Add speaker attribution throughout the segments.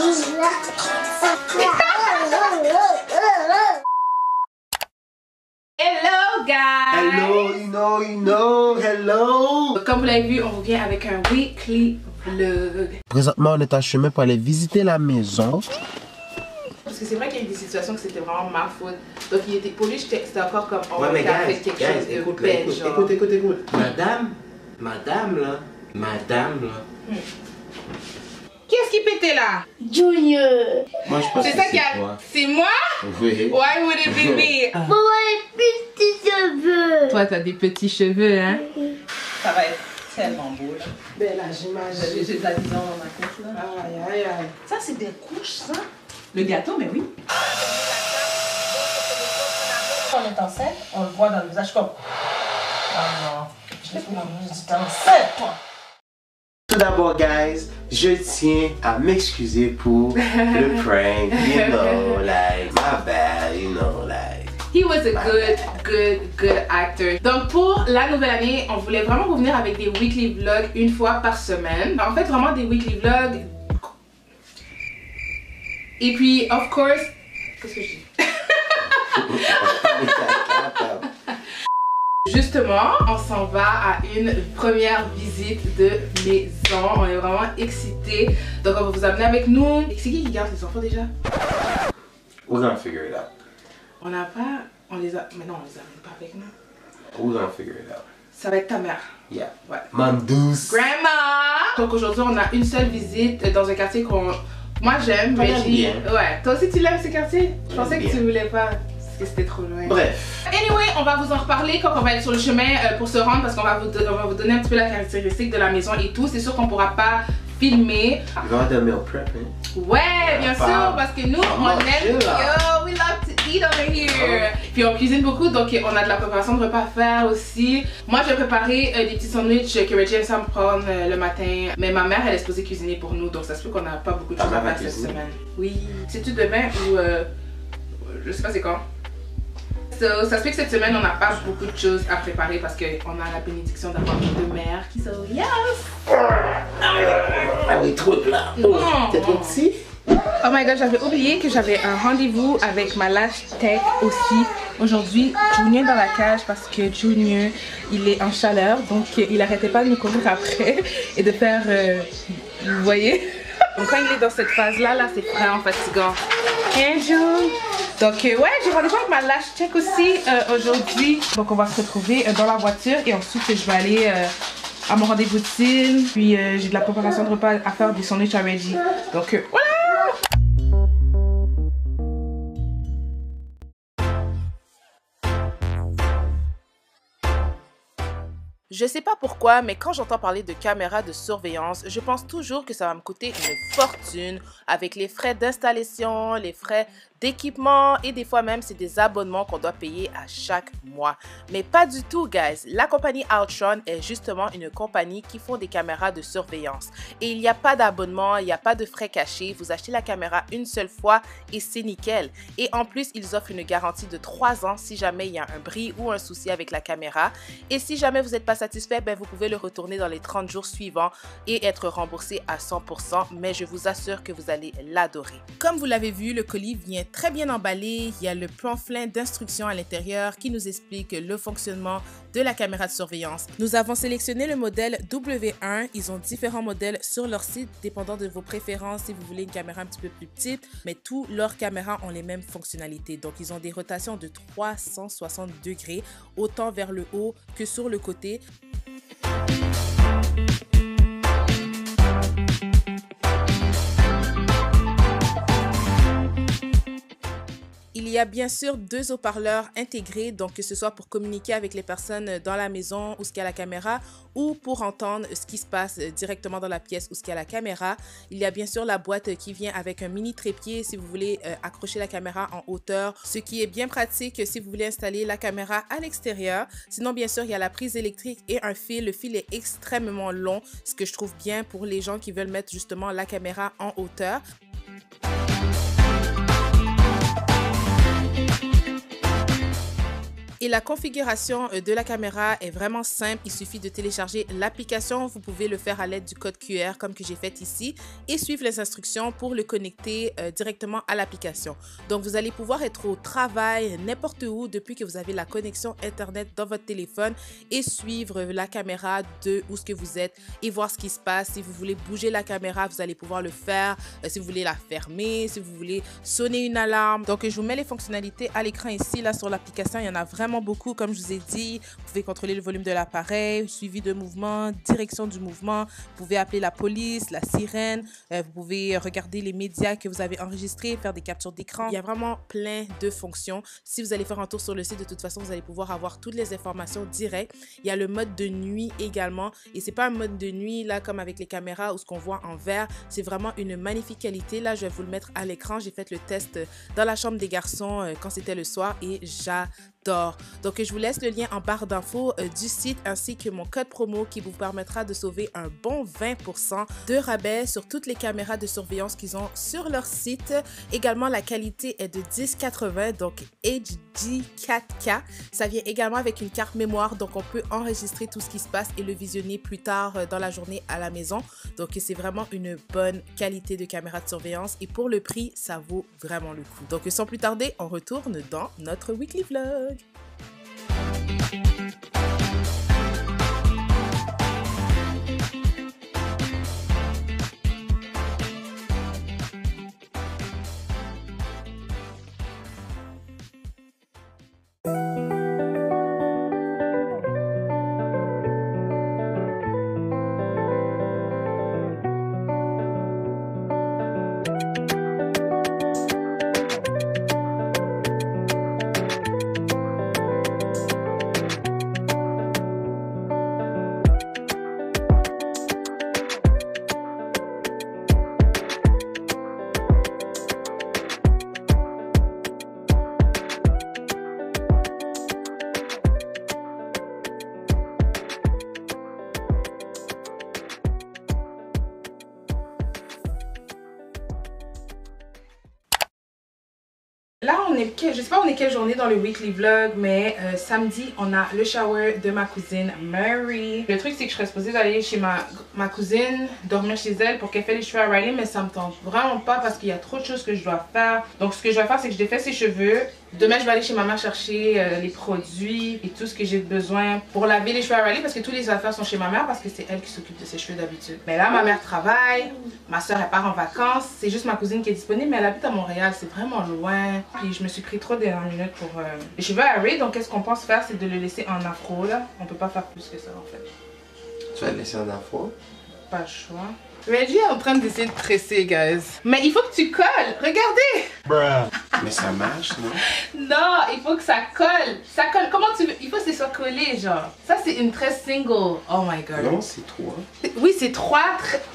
Speaker 1: Hello guys!
Speaker 2: Hello!
Speaker 1: Comme vous l'avez vu, on revient avec un weekly vlog.
Speaker 2: Présentement, on est en chemin pour aller visiter la maison.
Speaker 1: Parce que c'est vrai qu'il y a eu des situations que c'était vraiment ma faute. Donc il était, pour lui, c'était encore comme on
Speaker 2: Ouais, mais
Speaker 1: a fait quelque chose de bête, genre.
Speaker 2: Écoute. Madame là.
Speaker 1: Qui est-ce qui pétait là?
Speaker 3: Junior.
Speaker 2: Moi, je pense
Speaker 1: C'est
Speaker 2: que
Speaker 1: ça qui a...
Speaker 2: toi.
Speaker 1: C'est moi?
Speaker 2: Oui.
Speaker 1: Why would it be me?
Speaker 3: Maman, les petits cheveux.
Speaker 1: Toi, t'as des petits cheveux, hein? Ça va être tellement beau, là.
Speaker 4: Ben là, j'imagine.
Speaker 1: J'ai de la vision dans ma couche, là.
Speaker 4: Aïe.
Speaker 1: Ça, c'est des couches, ça? Le gâteau, mais oui.
Speaker 4: Quand on est enceinte, on le voit dans le visage comme... Ah non, je l'ai dit, t'es enceinte, toi.
Speaker 2: Tout d'abord, guys, je tiens à m'excuser pour le prank. You know, like, my bad, you know, like.
Speaker 1: He was a good actor. Donc pour la nouvelle année, on voulait vraiment revenir avec des weekly vlogs une fois par semaine. En fait, vraiment des weekly vlogs. Et puis, of course, qu'est-ce que je dis? Justement, on s'en va à une première visite de maison. On est vraiment excités. Donc on va vous amener avec nous. C'est qui garde les enfants déjà?
Speaker 2: We're gonna figure it out.
Speaker 1: On n'a pas... On les a... Mais non, on les amène pas avec nous.
Speaker 2: We're gonna figure it out.
Speaker 1: Ça va être ta mère.
Speaker 2: Yeah.
Speaker 1: Ouais.
Speaker 2: Mam douce.
Speaker 1: Grandma! Donc aujourd'hui, on a une seule visite dans un quartier qu'on... Moi j'aime, mais
Speaker 2: bien.
Speaker 1: Ouais. Toi aussi tu l'aimes ce quartier? Je pensais que
Speaker 2: bien.
Speaker 1: tu voulais pas. Parce que c'était trop loin.
Speaker 2: Bref.
Speaker 1: Anyway, on va vous en reparler quand on va être sur le chemin pour se rendre parce qu'on va vous donner un petit peu la caractéristique de la maison et tout. C'est sûr qu'on pourra pas filmer.
Speaker 2: You got the meal prep, hein?
Speaker 1: Ouais, bien sûr, parce que nous, on aime.
Speaker 2: là.
Speaker 1: Yo, we love to eat over here. Puis on cuisine beaucoup, donc on a de la préparation de repas à faire aussi. Moi, j'ai préparé des petits sandwichs que Reggie aime ça me prendre le matin. Mais ma mère, elle est supposée cuisiner pour nous, donc ça se peut qu'on n'a pas beaucoup de
Speaker 2: Ta
Speaker 1: choses à
Speaker 2: mère
Speaker 1: faire
Speaker 2: va
Speaker 1: cette
Speaker 2: cuisiner?
Speaker 1: semaine. Oui. C'est-tu demain ou je sais pas c'est quand. So, ça se fait que cette semaine, on n'a pas beaucoup de choses à préparer parce qu'on a la bénédiction d'avoir deux mères qui sont yes!
Speaker 2: Ah oui, trop plat. T'es trop petit?
Speaker 1: Oh my god, j'avais oublié que j'avais un rendez-vous avec ma lash tech aussi. Aujourd'hui, Junior est dans la cage parce que Junior, il est en chaleur. Donc, il arrêtait pas de me courir après et de faire... vous voyez? Donc, quand il est dans cette phase-là, là, c'est vraiment fatigant. Hein, June? Donc, ouais, j'ai rendez-vous avec ma lash tech aussi aujourd'hui. Donc, on va se retrouver dans la voiture et ensuite, je vais aller... à mon rendez-vous de cils, puis j'ai de la préparation de repas à faire, des sandwichs à Reggie. Donc voilà! Je sais pas pourquoi, mais quand j'entends parler de caméras de surveillance, je pense toujours que ça va me coûter une fortune avec les frais d'installation, les frais d'équipement et des fois même c'est des abonnements qu'on doit payer à chaque mois. Mais pas du tout, guys. La compagnie Outron est justement une compagnie qui font des caméras de surveillance. Et il n'y a pas d'abonnement, il n'y a pas de frais cachés. Vous achetez la caméra une seule fois et c'est nickel. Et en plus, ils offrent une garantie de 3 ans si jamais il y a un bris ou un souci avec la caméra. Et si jamais vous n'êtes pas satisfait, ben vous pouvez le retourner dans les 30 jours suivants et être remboursé à 100%. Mais je vous assure que vous allez l'adorer. Comme vous l'avez vu, le colis vient très bien emballé. Il y a le pamphlet d'instructions à l'intérieur qui nous explique le fonctionnement de la caméra de surveillance. Nous avons sélectionné le modèle W1. Ils ont différents modèles sur leur site, dépendant de vos préférences. Si vous voulez une caméra un petit peu plus petite, mais tous leurs caméras ont les mêmes fonctionnalités. Donc, ils ont des rotations de 360 degrés, autant vers le haut que sur le côté. Il y a bien sûr 2 haut-parleurs intégrés, donc que ce soit pour communiquer avec les personnes dans la maison où il y a la caméra ou pour entendre ce qui se passe directement dans la pièce où il y a la caméra. Il y a bien sûr la boîte qui vient avec un mini trépied si vous voulez accrocher la caméra en hauteur, ce qui est bien pratique si vous voulez installer la caméra à l'extérieur. Sinon, bien sûr, il y a la prise électrique et un fil. Le fil est extrêmement long, ce que je trouve bien pour les gens qui veulent mettre justement la caméra en hauteur. Et la configuration de la caméra est vraiment simple. Il suffit de télécharger l'application. Vous pouvez le faire à l'aide du code QR comme que j'ai fait ici et suivre les instructions pour le connecter directement à l'application. Donc, vous allez pouvoir être au travail, n'importe où, depuis que vous avez la connexion Internet dans votre téléphone et suivre la caméra de où ce que vous êtes et voir ce qui se passe. Si vous voulez bouger la caméra, vous allez pouvoir le faire. Si vous voulez la fermer, si vous voulez sonner une alarme. Donc, je vous mets les fonctionnalités à l'écran ici, là, sur l'application. Il y en a vraiment beaucoup, comme je vous ai dit. Vous pouvez contrôler le volume de l'appareil, suivi de mouvement, direction du mouvement. Vous pouvez appeler la police, la sirène. Vous pouvez regarder les médias que vous avez enregistrés, faire des captures d'écran. Il y a vraiment plein de fonctions. Si vous allez faire un tour sur le site, de toute façon, vous allez pouvoir avoir toutes les informations directes. Il y a le mode de nuit également. Et c'est pas un mode de nuit, là, comme avec les caméras ou ce qu'on voit en vert. C'est vraiment une magnifique qualité. Là, je vais vous le mettre à l'écran. J'ai fait le test dans la chambre des garçons quand c'était le soir et j'adore. Donc, je vous laisse le lien en barre d'infos du site ainsi que mon code promo qui vous permettra de sauver un bon 20% de rabais sur toutes les caméras de surveillance qu'ils ont sur leur site. Également, la qualité est de 1080, donc HD 4K. Ça vient également avec une carte mémoire, donc on peut enregistrer tout ce qui se passe et le visionner plus tard dans la journée à la maison. Donc, c'est vraiment une bonne qualité de caméra de surveillance et pour le prix, ça vaut vraiment le coup. Donc, sans plus tarder, on retourne dans notre weekly vlog. Là, je sais pas on est quelle journée dans le weekly vlog, mais samedi, on a le shower de ma cousine Mary. Le truc, c'est que je serais supposée d'aller chez ma cousine, dormir chez elle pour qu'elle fasse les cheveux à Riley, mais ça me tente vraiment pas parce qu'il y a trop de choses que je dois faire. Donc, ce que je vais faire, c'est que je défais ses cheveux. Demain, je vais aller chez ma mère chercher les produits et tout ce que j'ai besoin pour laver les cheveux à Riley parce que toutes les affaires sont chez ma mère parce que c'est elle qui s'occupe de ses cheveux d'habitude. Mais là, ma mère travaille, ma soeur elle part en vacances, c'est juste ma cousine qui est disponible, mais elle habite à Montréal, c'est vraiment loin. Puis je me suis pris trop de dernières minutes pour les cheveux à Ray, donc qu'est-ce qu'on pense faire, c'est de le laisser en afro là. On peut pas faire plus que ça en fait.
Speaker 2: Tu vas le laisser en afro?
Speaker 1: Pas le choix. Reggie est en train d'essayer de tresser, guys. Mais il faut que tu colles. Regardez.
Speaker 2: Bruh. Mais ça marche, non?
Speaker 1: Non, il faut que ça colle. Ça colle. Comment tu veux? Il faut que ce soit collé, genre. Ça, c'est une tresse single. Oh my god.
Speaker 2: Non, c'est 3.
Speaker 1: Oui, c'est 3.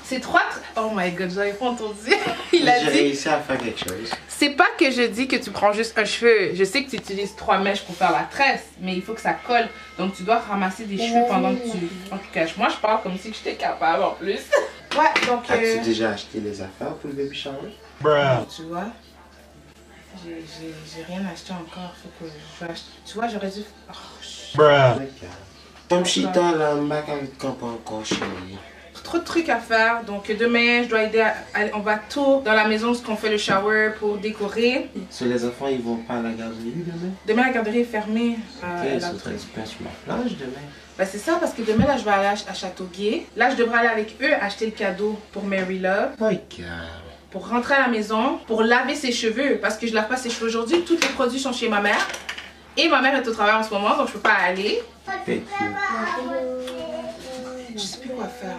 Speaker 1: C'est 3. Oh my god, j'avais pas entendu. Il a dit.
Speaker 2: J'ai réussi à faire quelque chose.
Speaker 1: C'est pas que je dis que tu prends juste un cheveu. Je sais que tu utilises 3 mèches pour faire la tresse, mais il faut que ça colle. Donc, tu dois ramasser des cheveux pendant que tu caches. Moi, je parle comme si j'étais capable en plus. Ouais, donc.
Speaker 2: As-tu déjà acheté les affaires pour le baby shower?
Speaker 1: Bruh. Tu vois, j'ai rien acheté encore. Faut que je acheter. Tu vois, j'aurais dû. Oh,
Speaker 2: Bruh. Comme Chita, là, ma avec pas encore chérie.
Speaker 1: Trop de trucs à faire, donc demain je dois aider on va tout dans la maison, ce qu'on fait le shower pour décorer.
Speaker 2: So, les enfants ils vont pas à la garderie demain?
Speaker 1: Demain la garderie est fermée.
Speaker 2: Ok, so tu restes sur la plage demain?
Speaker 1: Ben c'est ça, parce que demain là je vais aller à Châteauguay. Là je devrais aller avec eux acheter le cadeau pour Mary Love.
Speaker 2: Oh my god.
Speaker 1: Pour rentrer à la maison, pour laver ses cheveux, parce que je lave pas ses cheveux aujourd'hui. Tous les produits sont chez ma mère. Et ma mère est au travail en ce moment, donc je peux pas aller. Je sais plus quoi faire.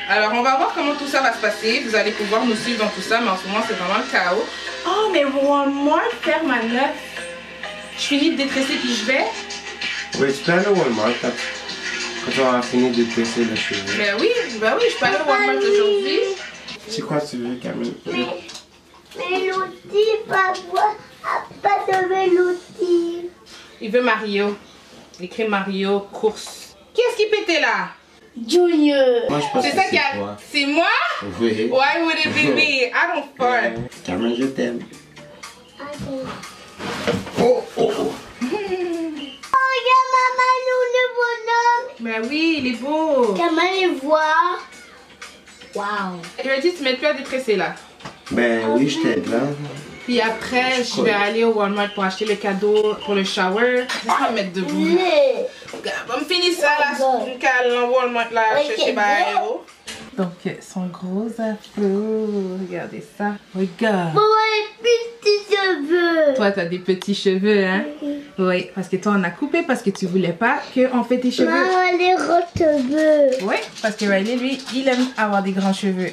Speaker 1: Alors on va voir comment tout ça va se passer. Vous allez pouvoir nous suivre dans tout ça, mais en ce moment c'est vraiment le chaos. Oh mais moi faire ma note. Je finis de détresser puis je vais.
Speaker 2: Oui, tu peux aller au Walmart quand tu auras fini de tresser le cheveu.
Speaker 1: Ben oui, je peux aller au Walmart aujourd'hui.
Speaker 2: C'est quoi tu veux, Camille?
Speaker 3: Mais l'outil, papa, pas de l'outil.
Speaker 1: Il veut Mario. Il écrit Mario course. Qui est-ce qui pétait là?
Speaker 3: Junior.
Speaker 2: Moi, je pense
Speaker 1: C'est
Speaker 2: que
Speaker 1: ça qui a. C'est moi?
Speaker 2: Oui.
Speaker 1: Why would it be me? I don't fart.
Speaker 2: Camille, je t'aime.
Speaker 3: Ok.
Speaker 2: Oh, oh, oh.
Speaker 3: Oh
Speaker 1: Mais oui, il est beau.
Speaker 3: Comment les voir? Wow.
Speaker 1: Je lui ai dit, tu m'aides plus à détresser là.
Speaker 2: Ben oui, je t'aide là.
Speaker 1: Puis après, je vais aller au Walmart pour acheter le cadeau pour le shower. Laisse-moi me mettre debout. On me finit ça là, une cale au Walmart là, chercher Barreiro. Donc, son gros afro. Regardez ça. Regarde.
Speaker 3: Maman, les petits cheveux.
Speaker 1: Toi, t'as des petits cheveux, hein? Oui, parce que toi, on a coupé parce que tu voulais pas qu'on fait tes cheveux.
Speaker 3: Maman, les gros cheveux.
Speaker 1: Oui, parce que Riley, lui, il aime avoir des grands cheveux.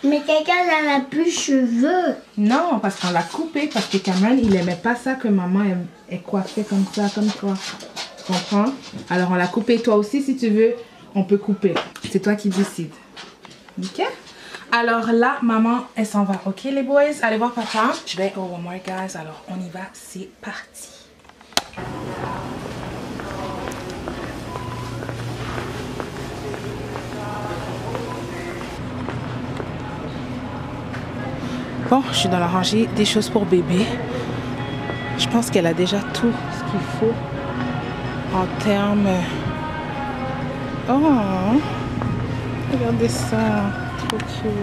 Speaker 3: Mais quelqu'un n'en a plus de cheveux.
Speaker 1: Non, parce qu'on l'a coupé, parce que Cameron, il aimait pas ça que maman est coiffée comme ça, comme toi. Tu comprends? Alors, on l'a coupé. Toi aussi, si tu veux, on peut couper. C'est toi qui décides. Ok? Alors là, maman, elle s'en va. Ok, les boys? Allez voir papa. Je vais au Walmart, guys. Alors, on y va. C'est parti. Bon, je suis dans la rangée des choses pour bébé. Je pense qu'elle a déjà tout ce qu'il faut en termes... Oh! Regardez ça! Trop cute!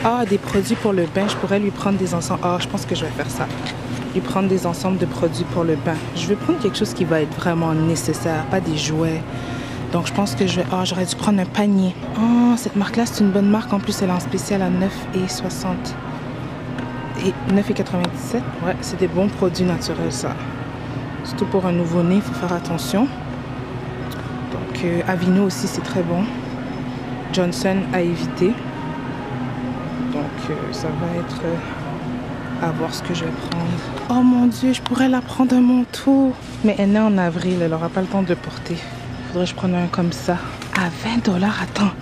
Speaker 1: Ah, des produits pour le bain. Je pourrais lui prendre des ensembles. Ah, je pense que je vais faire ça. Lui prendre des ensembles de produits pour le bain. Je vais prendre quelque chose qui va être vraiment nécessaire, pas des jouets. Donc je pense que je vais... Ah, j'aurais dû prendre un panier. Oh, cette marque-là, c'est une bonne marque. En plus, elle est en spécial à 9,60. Et 9,97. Ouais, c'est des bons produits naturels, ça. Surtout pour un nouveau-né, il faut faire attention. Donc, Aveeno aussi, c'est très bon. Johnson à éviter. Donc, ça va être... à voir ce que je vais prendre. Oh mon Dieu, je pourrais la prendre un manteau. Mais elle est née en avril, elle n'aura pas le temps de porter. Faudrait que je prenne un comme ça. À 20 $, attends.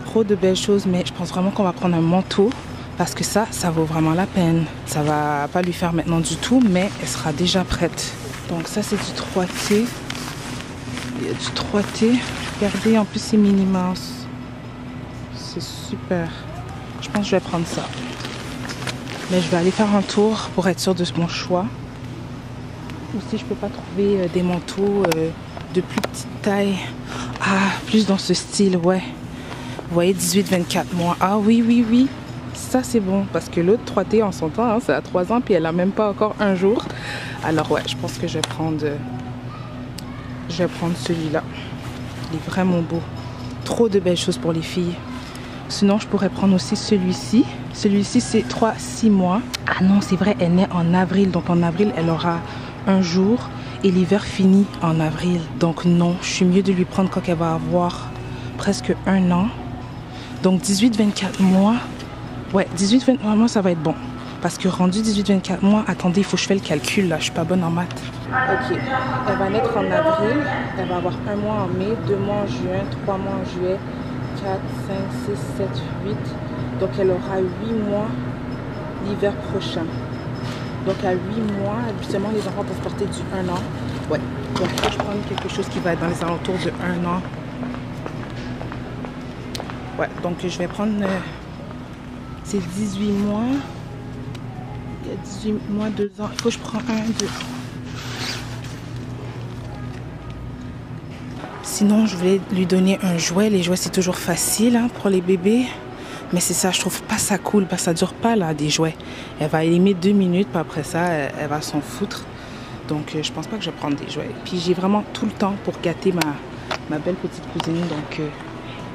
Speaker 1: Trop de belles choses, mais je pense vraiment qu'on va prendre un manteau. Parce que ça vaut vraiment la peine. Ça va pas lui faire maintenant du tout, mais elle sera déjà prête. Donc ça, c'est du 3T. Il y a du 3T. Regardez, en plus, c'est Minnie Mouse. C'est super. Je pense que je vais prendre ça. Mais je vais aller faire un tour pour être sûre de mon choix. Ou si je peux pas trouver des manteaux de plus petite taille. Ah, plus dans ce style, ouais. Vous voyez, 18-24 mois. Ah oui, oui, oui. Ça, c'est bon. Parce que l'autre 3T, en son temps, hein, ça a 3 ans, puis elle a même pas encore un jour. Alors ouais, je pense que je vais prendre celui-là. Il est vraiment beau. Trop de belles choses pour les filles. Sinon, je pourrais prendre aussi celui-ci. Celui-ci, c'est 3-6 mois. Ah non, c'est vrai, elle naît en avril. Donc en avril, elle aura un jour. Et l'hiver finit en avril. Donc non, je suis mieux de lui prendre quand elle va avoir presque 1 an. Donc 18-24 mois. Ouais, 18-24 mois, ça va être bon. Parce que rendu 18-24 mois, attendez, il faut que je fasse le calcul là. Je suis pas bonne en maths. Ok, elle va naître en avril. Elle va avoir 1 mois en mai, 2 mois en juin, 3 mois en juillet, 4, 5, 6, 7, 8. Donc elle aura 8 mois l'hiver prochain. Donc à 8 mois, habituellement les enfants peuvent porter du 1 an. Ouais, donc je vais prendre quelque chose qui va être dans les alentours de 1 an. Ouais, donc je vais prendre... c'est 18 mois. Il y a 18 mois, 2 ans. Il faut que je prenne 1, 2. Sinon, je voulais lui donner un jouet. Les jouets, c'est toujours facile hein, pour les bébés. Mais c'est ça, je trouve pas ça cool. Parce que ça dure pas là, des jouets. Elle va aimer 2 minutes. Puis après ça, elle va s'en foutre. Donc, je pense pas que je vais prendre des jouets. Puis j'ai vraiment tout le temps pour gâter ma belle petite cousine. Donc,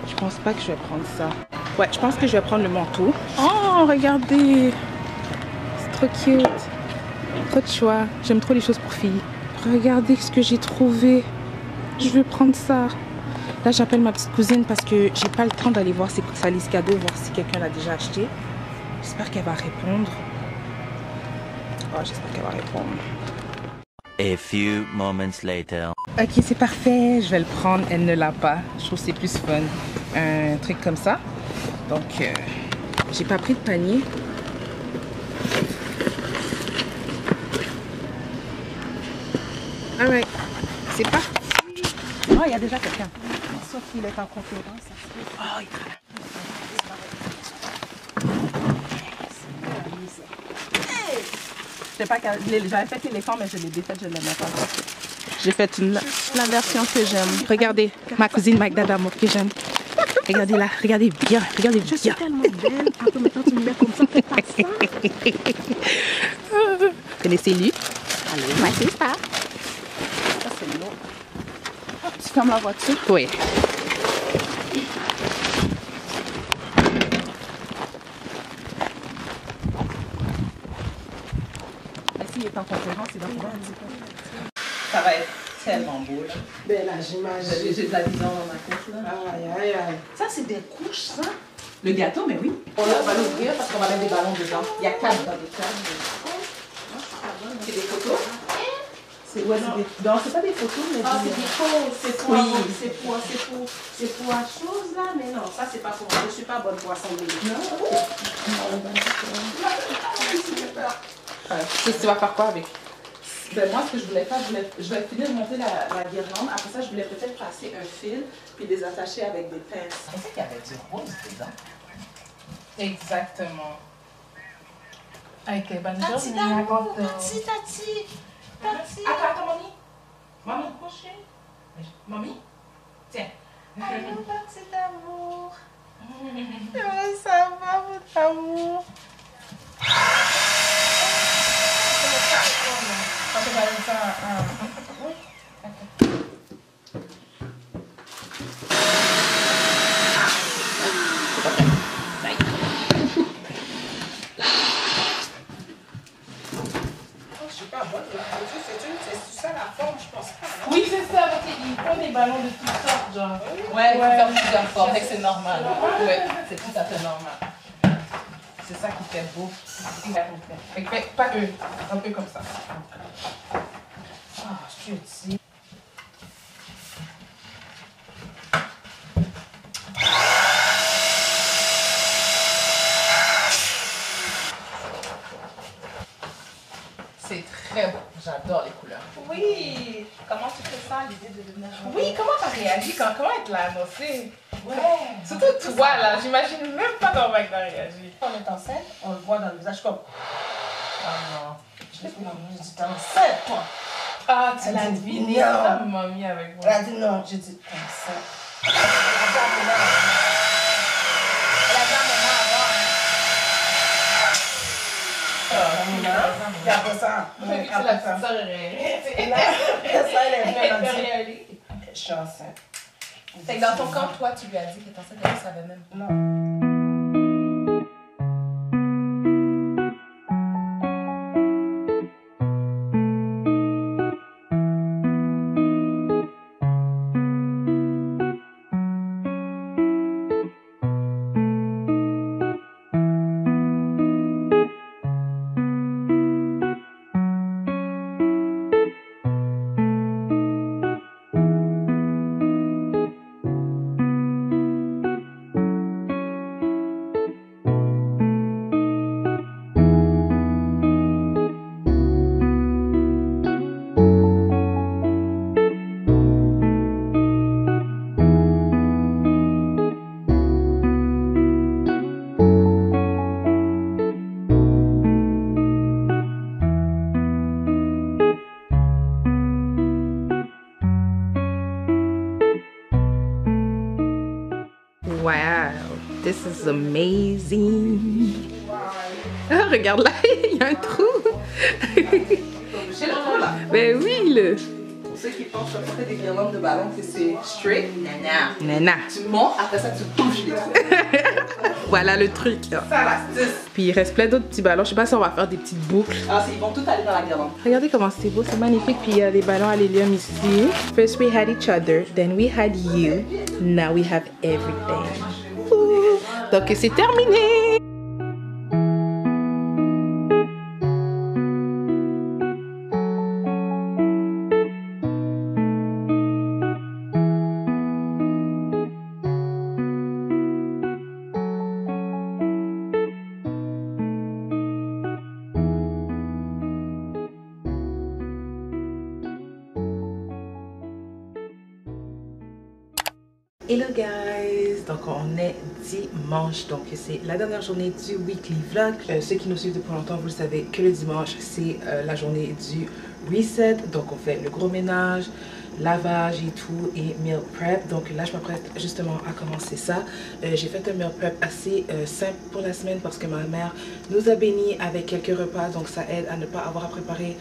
Speaker 1: je pense pas que je vais prendre ça. Ouais, je pense que je vais prendre le manteau. Oh, regardez! C'est trop cute. Trop de choix. J'aime trop les choses pour filles. Regardez ce que j'ai trouvé. Je vais prendre ça. Là, j'appelle ma petite cousine parce que j'ai pas le temps d'aller voir sa liste cadeau, voir si quelqu'un l'a déjà acheté. J'espère qu'elle va répondre. Oh, j'espère qu'elle va répondre.
Speaker 5: A few moments later.
Speaker 1: Ok, c'est parfait. Je vais le prendre. Elle ne l'a pas. Je trouve que c'est plus fun. Un truc comme ça. Donc, j'ai pas pris de panier. Alright. C'est parti. Oh, il y a déjà quelqu'un. Sauf qu'il est en conférence. Oh, il travaille. Hey!
Speaker 4: J'avais fait l'éléphant, mais je l'ai défaite, je ne l'aimais pas. J'ai fait la version que j'aime. Regardez, ma cousine Magda d'amour que j'aime. Regardez là, regardez bien, regardez bien. Je suis tellement belle. Attends, maintenant tu me mets comme ça, fais pas ça. Connaissez lui? Allez, ma sister. Ça c'est lourd. Tu fermes la voiture? Oui. S'il est en conférence, il va pouvoir un petit peu. Ça va être tellement beau là.
Speaker 2: Ben là, j'imagine.
Speaker 4: J'ai de la vision dans ma tête là.
Speaker 2: Aïe, aïe, aïe.
Speaker 4: Ça c'est des couches ça. Le gâteau, mais oui. On va l'ouvrir parce qu'on va mettre des ballons dedans. Il y a 4 dans des cages. C'est des photos? Ouais, non, c'est pas des photos, mais c'est des choses. C'est pour la chose là, mais non, ça c'est pas pour moi. Je suis pas bonne pour assembler. Non.
Speaker 1: Tu vas faire quoi avec?
Speaker 4: Ben, moi, ce que je voulais faire, je vais finir de monter la guirlande. Après ça, je voulais peut-être passer un fil puis les attacher avec des pinces.
Speaker 1: Je pensais qu'il y avait du rose dedans. Exactement. Avec les bonnes choses.
Speaker 4: Tati. Attends, mamie. Mamie, couchez. Mamie, tiens. Allô, petit amour. Comment ça va, votre amour? C'est ça la forme, je pense pas.
Speaker 1: Oui, c'est ça, parce qu'ils font des ballons de toutes sortes, genre.
Speaker 4: Ouais, il faut faire plusieurs formes, fait que c'est normal.
Speaker 1: Ouais, c'est tout à fait normal. C'est ça qui fait beau. Fait pas eux, un peu comme ça.
Speaker 4: Ah, je suis petit.
Speaker 1: C'est très beau. J'adore les couleurs.
Speaker 4: Oui! Comment tu fais ça, l'idée de devenir jolie?
Speaker 1: Oui, comment t'as réagi comment elle te l'a annoncé?
Speaker 4: Ouais!
Speaker 1: Surtout toi, là. J'imagine même pas comment elle a réagi.
Speaker 4: Quand on est enceinte, on le voit dans le visage comme...
Speaker 1: Ah non.
Speaker 4: Je l'ai pris dans le visage, j'ai dit, t'es enceinte, toi!
Speaker 1: Ah, tu
Speaker 4: Elle
Speaker 1: l'as
Speaker 4: dit,
Speaker 1: deviné,
Speaker 4: non.
Speaker 1: ta mamie avec moi.
Speaker 4: Elle a dit non, j'ai dit, t'es enceinte. Elle a dit à maman avant, hein. Et après ça,
Speaker 1: Vu que c'est la petite sœur, elle
Speaker 4: je suis enceinte.
Speaker 1: Fait que dans ton camp, toi, tu lui as dit que t'es enceinte, elle ne savait même pas.
Speaker 4: Non.
Speaker 1: Wow, this is amazing. Ah, regarde là, il y a un trou.
Speaker 4: J'ai le trou là.
Speaker 1: Ben oui, là.
Speaker 4: Pour ceux qui pensent que porter des guirlandes de ballon, que c'est straight, nana.
Speaker 1: Nana.
Speaker 4: Tu montes, après ça, tu bouges les trous.
Speaker 1: Voilà le truc.
Speaker 4: Ça, l'astuce.
Speaker 1: Puis il reste plein d'autres petits ballons. Je sais pas si on va faire des petites boucles.
Speaker 4: Ah, ils vont tous aller dans la guirlande.
Speaker 1: Regardez comment c'est beau, c'est magnifique. Puis il y a des ballons à l'hélium ici. First we had each other, then we had you. Now we have everything. Ouh. Donc c'est terminé.
Speaker 4: Hello guys, donc on est dimanche, donc c'est la dernière journée du weekly vlog. Ceux qui nous suivent depuis longtemps, vous le savez que le dimanche c'est la journée du reset, donc on fait le gros ménage, lavage et tout et meal prep. Donc là je m'apprête justement à commencer ça. J'ai fait un meal prep assez simple pour la semaine parce que ma mère nous a bénis avec quelques repas, donc ça aide à ne pas avoir à préparer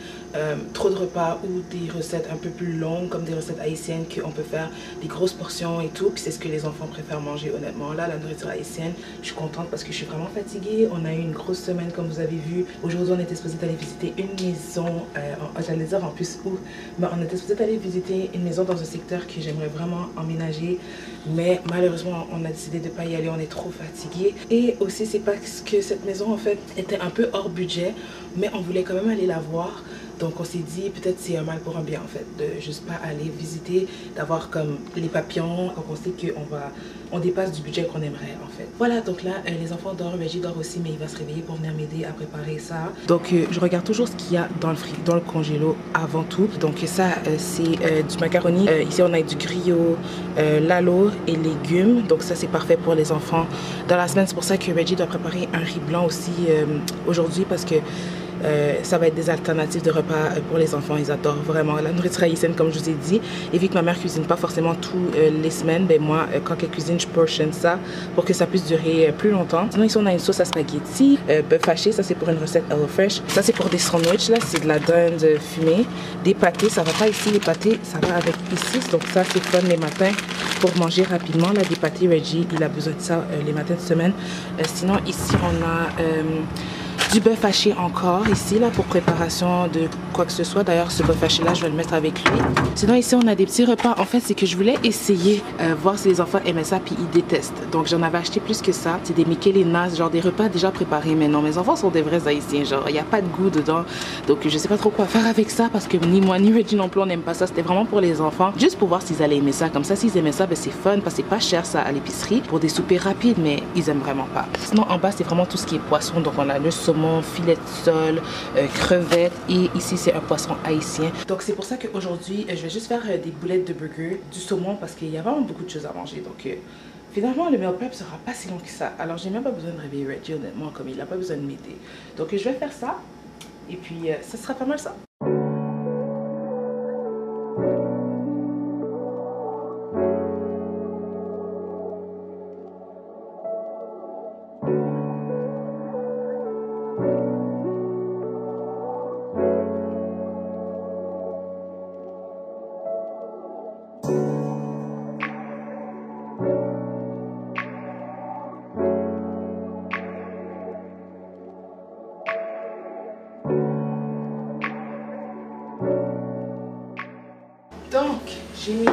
Speaker 4: trop de repas ou des recettes un peu plus longues comme des recettes haïtiennes qu'on peut faire des grosses portions et tout. Puis c'est ce que les enfants préfèrent manger honnêtement. Là la nourriture haïtienne, je suis contente parce que je suis vraiment fatiguée. On a eu une grosse semaine comme vous avez vu. Aujourd'hui on était supposé aller visiter une maison, j'allais dire en plus où, mais on était supposé aller visiter une maison dans un secteur que j'aimerais vraiment emménager, mais malheureusement on a décidé de ne pas y aller, on est trop fatigué. Et aussi c'est parce que cette maison en fait était un peu hors budget, mais on voulait quand même aller la voir. Donc on s'est dit peut-être c'est un mal pour un bien en fait, de juste pas aller visiter, d'avoir comme les papillons quand on sait qu'on dépasse du budget qu'on aimerait en fait. Voilà, donc là les enfants dorment, Reggie dort aussi mais il va se réveiller pour venir m'aider à préparer ça. Donc je regarde toujours ce qu'il y a dans le congélo avant tout. Donc ça c'est du macaroni, ici on a du griot, lalo et légumes, donc ça c'est parfait pour les enfants. Dans la semaine c'est pour ça que Reggie doit préparer un riz blanc aussi aujourd'hui parce que ça va être des alternatives de repas pour les enfants. Ils adorent vraiment la nourriture haïtienne comme je vous ai dit. Et vu que ma mère cuisine pas forcément tous les semaines, ben moi quand elle cuisine je portionne ça pour que ça puisse durer plus longtemps. Sinon ici on a une sauce à spaghetti, bœuf haché, ça c'est pour une recette HelloFresh. Ça c'est pour des sandwichs, là c'est de la dinde fumée. Des pâtés, ça va pas ici les pâtés, ça va avec ici. Donc ça c'est fun les matins pour manger rapidement. Là des pâtés, Reggie il a besoin de ça les matins de semaine. Sinon ici on a du bœuf haché encore ici là pour préparation de quoi que ce soit. D'ailleurs ce bœuf haché là je vais le mettre avec lui. Sinon ici on a des petits repas. En fait c'est que je voulais essayer voir si les enfants aimaient ça puis ils détestent. Donc j'en avais acheté plus que ça. C'est des Michelinas, genre des repas déjà préparés. Mais non, mes enfants sont des vrais haïtiens, genre il n'y a pas de goût dedans. Donc je sais pas trop quoi faire avec ça parce que ni moi ni Reggie non plus on n'aime pas ça. C'était vraiment pour les enfants, juste pour voir s'ils allaient aimer ça. Comme ça s'ils aimaient ça ben c'est fun parce que c'est pas cher ça à l'épicerie pour des soupers rapides, mais ils aiment vraiment pas. Sinon en bas c'est vraiment tout ce qui est poisson. Donc on a le saumon, filet de sole, crevettes et ici c'est un poisson haïtien. Donc c'est pour ça qu'aujourd'hui je vais juste faire des boulettes de burger, du saumon parce qu'il y a vraiment beaucoup de choses à manger. Donc finalement le meal prep sera pas si long que ça. Alors j'ai même pas besoin de réveiller Reggie honnêtement, comme il n'a pas besoin de m'aider. Donc je vais faire ça et puis ça sera pas mal ça. Donc, j'ai mis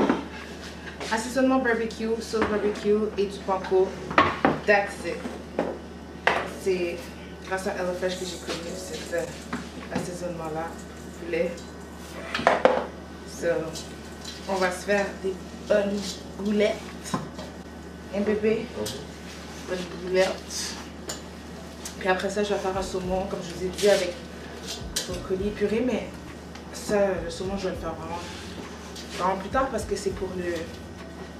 Speaker 4: assaisonnement barbecue, sauce barbecue et du panko. That's it. C'est grâce à HelloFresh que j'ai connu cet assaisonnement-là. Poulet. So, on va se faire des bonnes boulettes. Un bébé. Bonne boulette. Puis après ça, je vais faire un saumon, comme je vous ai dit, avec brocoli purée. Mais ça, le saumon, je vais le faire vraiment plus tard parce que c'est pour le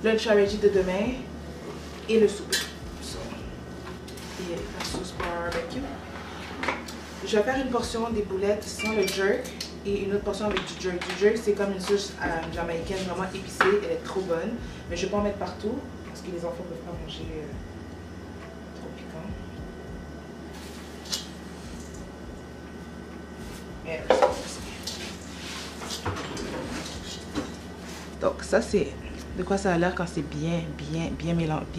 Speaker 4: lunch à Reggie de demain et le souper. So, et la sauce barbecue. Je vais faire une portion des boulettes sans le jerk et une autre portion avec du jerk. Du jerk c'est comme une sauce jamaïcaine vraiment épicée, elle est trop bonne. Mais je ne vais pas en mettre partout parce que les enfants ne peuvent pas manger trop piquant. Et donc ça c'est de quoi ça a l'air quand c'est bien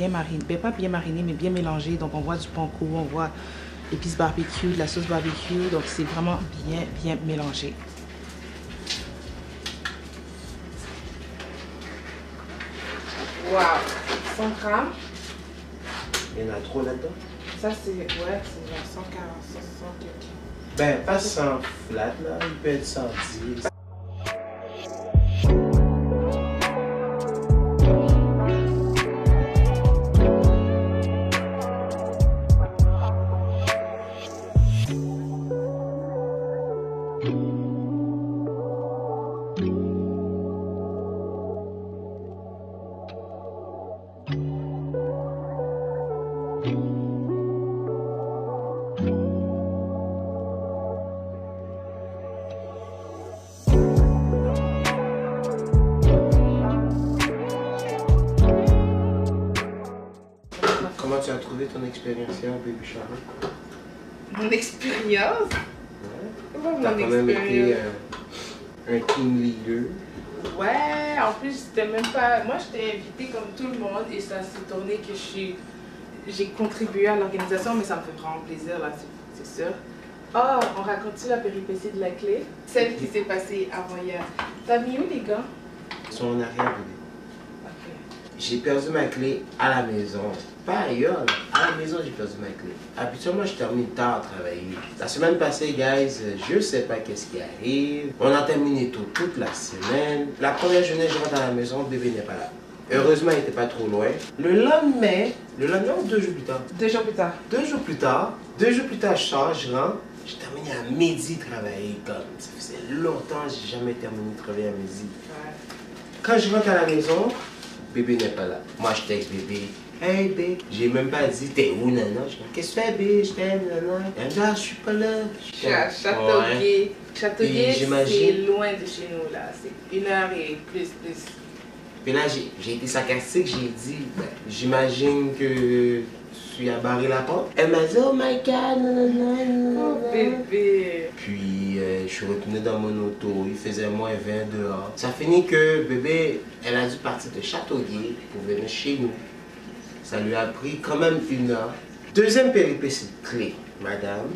Speaker 4: mariné. Ben, pas bien mariné mais bien mélangé. Donc on voit du panko, on voit l'épice barbecue, de la sauce barbecue. Donc c'est vraiment bien mélangé. Wow, 100 grammes.
Speaker 2: Il y en a trop là-dedans?
Speaker 1: Ça c'est, ouais, c'est genre 140, 160.
Speaker 2: Ben, pas 100 flat là, il peut être 110. trouvé ton expérience hier au baby shower?
Speaker 1: Mon expérience?
Speaker 2: Ouais.
Speaker 1: Comment
Speaker 2: T'as
Speaker 1: mon
Speaker 2: quand même été
Speaker 1: expérience?
Speaker 2: un team leader.
Speaker 1: Ouais, en plus, j'étais même pas. Moi, j'étais invitée comme tout le monde et ça s'est tourné que j'ai contribué à l'organisation, mais ça me fait vraiment plaisir, là, c'est sûr. Oh, on raconte-tu la péripétie de la clé? Celle qui s'est passée avant hier. T'as mis où les gars?
Speaker 2: Ils sont en arrière, bébé.
Speaker 1: Ok.
Speaker 2: J'ai perdu ma clé à la maison. Pas ailleurs, là. À la maison, j'ai perdu ma clé. Habituellement, je termine tard à travailler. La semaine passée, guys, je sais pas qu'est-ce qui arrive. On a terminé tôt toute la semaine. La première journée, je rentre à la maison, bébé n'est pas là. Heureusement, il n'était pas trop loin. Le lendemain, ou 2 jours plus tard.
Speaker 1: 2 jours plus tard.
Speaker 2: 2 jours plus tard, je sors, je rentre. J'ai terminé à midi de travailler. Comme ça faisait longtemps que j'ai jamais terminé de travailler à midi.
Speaker 1: Ouais.
Speaker 2: Quand je rentre à la maison, bébé n'est pas là. Moi, je texte bébé. Hey, bébé. J'ai même pas dit, t'es où, nana? Je dis, qu'est-ce que tu fais, bébé? Je t'aime, nana. Elle me dit, ah, je suis pas là.
Speaker 1: Châteauguay. Châteauguay,
Speaker 2: Et
Speaker 1: c'est
Speaker 2: j'imagine-
Speaker 1: loin de chez nous, là. C'est 1 heure et plus.
Speaker 2: Puis là, j'ai été sarcastique, j'ai dit, ben, j'imagine que tu as barré la porte. Elle m'a dit, oh my god, nanana,
Speaker 1: Oh,
Speaker 2: nanana.
Speaker 1: bébé.
Speaker 2: Puis je suis retourné dans mon auto, il faisait moins 20 dehors. Ça finit que bébé, elle a dû partir de Châteauguay pour venir chez nous. Ça lui a pris quand même 1 heure. Deuxième péripétie de clé, madame.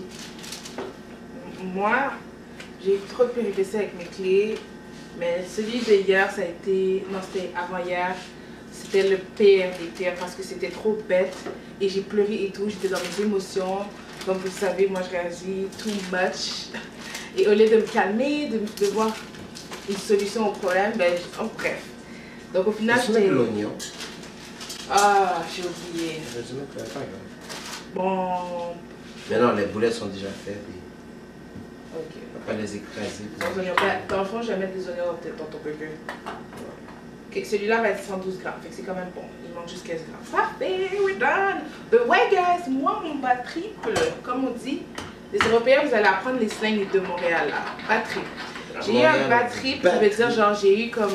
Speaker 1: Moi, j'ai eu trop de péripéties avec mes clés, mais celui de hier, ça a été. Non, c'était avant-hier. C'était le pire des pires parce que c'était trop bête et j'ai pleuré et tout. J'étais dans mes émotions. Comme vous le savez, moi je réagis too much. Et au lieu de me calmer, de voir une solution au problème, ben, oh, bref. Donc au final,
Speaker 2: Je vais
Speaker 1: j'étais.
Speaker 2: mettre l'oignon.
Speaker 1: Ah, j'ai oublié.
Speaker 2: Je vais mettre la paille.
Speaker 1: Bon.
Speaker 2: Mais non, les boulettes sont déjà faites.
Speaker 1: Ok.
Speaker 2: On va pas les écraser.
Speaker 1: Les oignons. Ben, dans le fond, je vais mettre des oignons dans ton burger. Ok, celui-là va être 112 grammes, fait que c'est quand même bon. Il manque juste 15 grammes. Parfait, we're done. But ouais, guys, moi, mon bas triple, comme on dit, les Européens, vous allez apprendre les slangs de Montréal, là. Bas triple. J'ai eu un bas triple, ça veut dire genre, j'ai eu comment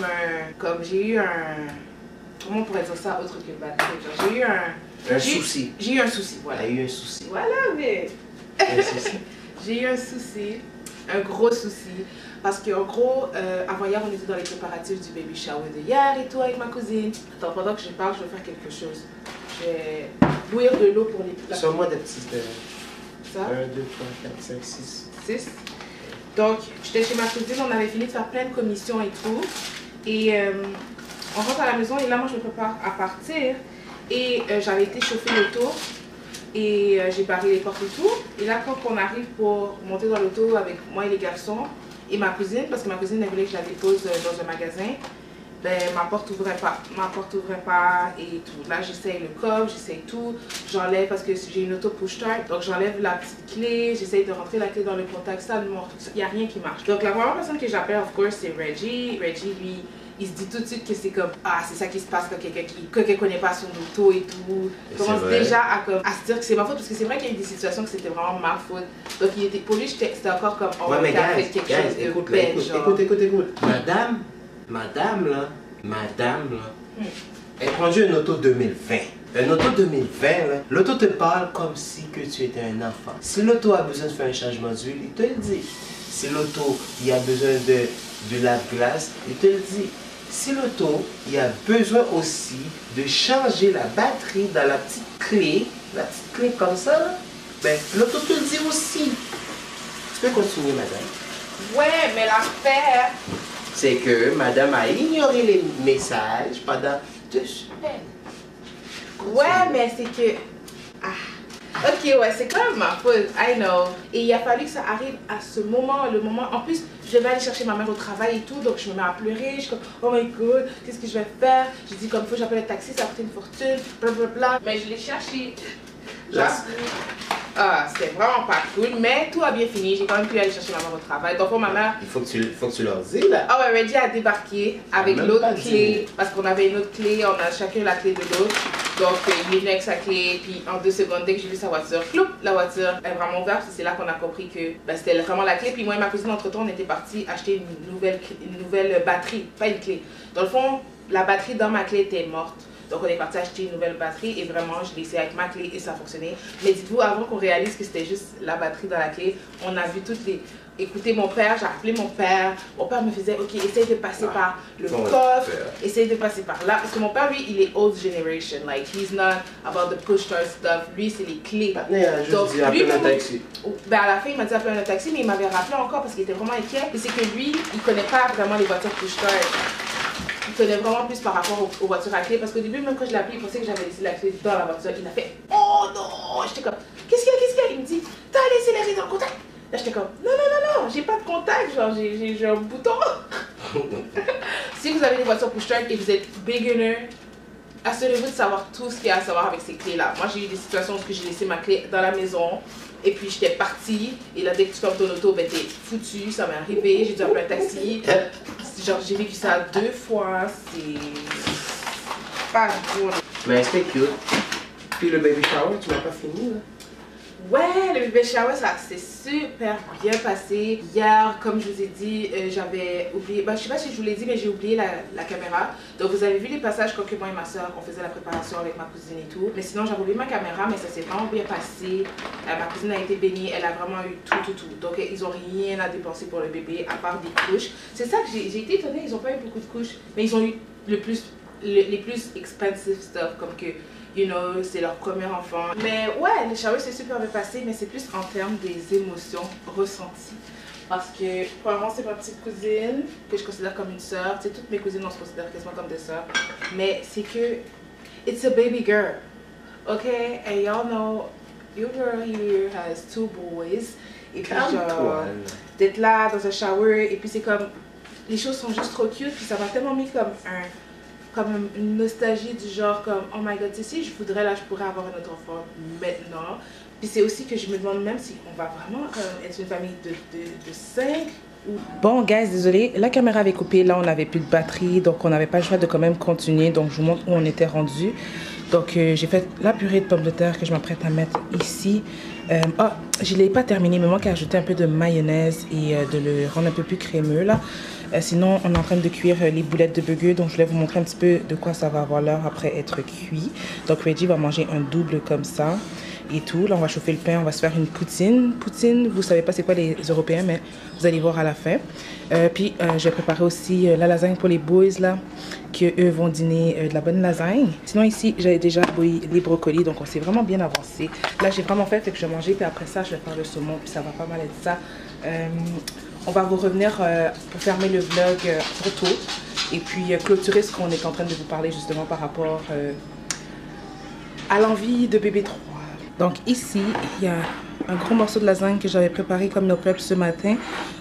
Speaker 1: on pourrait dire ça autre que bas triple? Genre, j'ai eu
Speaker 2: Un souci.
Speaker 1: J'ai eu un souci, voilà.
Speaker 2: Elle a eu un souci.
Speaker 1: Voilà, mais.
Speaker 2: Un souci.
Speaker 1: J'ai eu un souci, un gros souci, parce qu'en gros, avant-hier, on était dans les préparatifs du baby shower de hier et tout avec ma cousine. Attends, pendant que je parle, je vais faire quelque chose. Je vais bouillir de l'eau pour les plats.
Speaker 2: Sur-moi des petites.
Speaker 1: Ça,
Speaker 2: 1, 2, 3, 4, 5, 6.
Speaker 1: 6. Donc, j'étais chez ma cousine, on avait fini de faire plein de commissions et tout. Et on rentre à la maison et là, moi, je me prépare à partir. Et j'avais été chauffer l'auto. Et j'ai barré les portes et tout. Et là, quand on arrive pour monter dans l'auto avec moi et les garçons et ma cousine, parce que ma cousine elle voulait que je la dépose dans un magasin, ben ma porte ouvrait pas et tout. Là, j'essaye le coffre, j'essaye tout. J'enlève parce que j'ai une auto push-start. Donc, j'enlève la petite clé, j'essaye de rentrer la clé dans le contact, ça ne marche. Il n'y a rien qui marche. Donc, la première personne que j'appelle, of course, c'est Reggie. Reggie, lui, il se dit tout de suite que c'est comme ah c'est ça qui se passe quand quelqu'un connaît pas son auto et tout. Il commence déjà à se dire que c'est ma faute parce que c'est vrai qu'il y a eu des situations que c'était vraiment ma faute. Donc pour lui c'était encore comme
Speaker 2: Ouais, mais
Speaker 1: t'as fait
Speaker 2: guys,
Speaker 1: quelque chose de
Speaker 2: écoute,
Speaker 1: bête,
Speaker 2: là,
Speaker 1: genre.
Speaker 2: écoute. Madame là, elle a conduit une auto 2020. Une auto 2020, là, l'auto te parle comme si que tu étais un enfant. Si l'auto a besoin de faire un changement d'huile, il te le dit. Si l'auto il a besoin de lave-glace, il te le dit. Si l'auto, il a besoin aussi de changer la batterie dans la petite clé comme ça, là, ben l'auto te le dit aussi. Tu peux continuer, madame.
Speaker 1: Ouais, mais l'affaire,
Speaker 2: C'est que madame a ignoré les messages pendant 2 semaines.
Speaker 1: ouais, mais c'est que ok, ouais, c'est quand même ma faute, I know. Et il a fallu que ça arrive à ce moment, en plus, je devais aller chercher ma mère au travail et tout, donc je me mets à pleurer, je suis comme, oh my god, qu'est-ce que je vais faire? J'ai dit, comme faut, j'appelle un taxi, ça a coûté une fortune, blablabla. Mais je l'ai cherché. Ah, c'était vraiment pas cool, mais tout a bien fini, j'ai quand même pu aller chercher ma mère au travail. Donc, pour ma mère,
Speaker 2: Il faut que tu leur dises, là.
Speaker 1: ah ouais, Reggie a débarqué avec
Speaker 2: Même
Speaker 1: l'autre
Speaker 2: pas
Speaker 1: clé, parce qu'on avait une autre clé, on a chacun la clé de l'autre. Donc il est venu avec sa clé, puis en 2 secondes, dès que j'ai vu sa voiture, cloup, la voiture est vraiment ouverte, c'est là qu'on a compris que ben, c'était vraiment la clé. Puis moi et ma cousine, entre-temps, on était partis acheter une nouvelle batterie, pas une clé. Dans le fond, la batterie dans ma clé était morte. Donc on est parti acheter une nouvelle batterie et vraiment je l'ai essayé avec ma clé et ça a fonctionné. Mais dites-vous, avant qu'on réalise que c'était juste la batterie dans la clé, on a vu toutes les... Écoutez, mon père, j'ai appelé mon père me faisait, ok, essaye de passer par le coffre, essaye de passer par là. Parce que mon père, lui, il est old generation. Like, he's not about the push start stuff. Lui, c'est les clés.
Speaker 2: Donc, lui, un taxi.
Speaker 1: Ben, à la fin, il m'a dit appeler un taxi, mais il m'avait rappelé encore parce qu'il était vraiment inquiet. Et c'est que lui, il connaît pas vraiment les voitures push start. Il connaît vraiment plus par rapport aux voitures à clé. Parce qu'au début, même quand je l'ai appelé, il pensait que j'avais laissé la clé dans la voiture. Il a fait, oh non! J'étais comme, qu'est-ce qu'il y a? Il me dit, t'as laissé la clé dans le contact? Là, j'étais comme, non, j'ai pas de contact, genre, j'ai un bouton. Si vous avez des voitures push start et vous êtes beginner, assurez-vous de savoir tout ce qu'il y a à savoir avec ces clés-là. Moi, j'ai eu des situations où j'ai laissé ma clé dans la maison et puis j'étais partie. Et là, dès que tu fermes ton auto, ben, t'es foutu, ça m'est arrivé, j'ai dû appeler un taxi. Genre, j'ai vécu ça 2 fois, c'est pas bon.
Speaker 2: Mais c'était cute. Puis le baby shower, tu m'as pas fini, là?
Speaker 1: Ouais, le baby shower, ça s'est super bien passé. Hier, comme je vous ai dit, j'avais oublié, je sais pas si je vous l'ai dit, mais j'ai oublié la caméra. Donc vous avez vu les passages quand moi et ma soeur, on faisait la préparation avec ma cousine et tout. Mais sinon, j'avais oublié ma caméra, mais ça s'est vraiment bien passé. Ma cousine a été bénie, elle a vraiment eu tout. Donc ils ont rien à dépenser pour le bébé, à part des couches. C'est ça que j'ai été étonnée, ils ont pas eu beaucoup de couches, mais ils ont eu les plus expensive stuff, comme que you know, c'est leur premier enfant. Mais ouais, le shower s'est super bien passé, mais c'est plus en termes des émotions ressenties. Parce que, premièrement, c'est ma petite cousine, que je considère comme une soeur. Tu sais, toutes mes cousines, on se considère quasiment comme des soeurs. Mais c'est que, it's a baby girl. Ok? And y'all know, your girl here has 2 boys. Et puis, genre, d'être là dans un shower, et puis c'est comme, les choses sont juste trop cute, puis ça m'a tellement mis comme une nostalgie du genre comme oh my god, si je voudrais là je pourrais avoir un autre enfant maintenant. Puis c'est aussi que je me demande même si on va vraiment être une famille de 5 ou... Bon guys, désolé, la caméra avait coupé, là on n'avait plus de batterie, donc on n'avait pas le choix de quand même continuer, donc je vous montre où on était rendu. Donc j'ai fait la purée de pommes de terre que je m'apprête à mettre ici. Je ne l'ai pas terminé, mais moi qui ai ajouté un peu de mayonnaise et de le rendre un peu plus crémeux là. Sinon, on est en train de cuire les boulettes de burger, donc je voulais vous montrer un petit peu de quoi ça va avoir l'air après être cuit. Donc Reggie va manger un double comme ça et tout. Là, on va chauffer le pain, on va se faire une poutine. Poutine, vous savez pas c'est quoi les Européens, mais vous allez voir à la fin. Puis, je vais préparer aussi la lasagne pour les boys là, qu'eux vont dîner de la bonne lasagne. Sinon, ici, j'avais déjà bouilli les brocolis, donc on s'est vraiment bien avancé. Là, j'ai vraiment fait que je vais manger, puis après ça, je vais faire le saumon, puis ça va pas mal être ça. On va vous revenir pour fermer le vlog trop tôt et puis clôturer ce qu'on est en train de vous parler justement par rapport à l'envie de bébé 3. Donc ici, il y a un gros morceau de lasagne que j'avais préparé comme nos prep ce matin.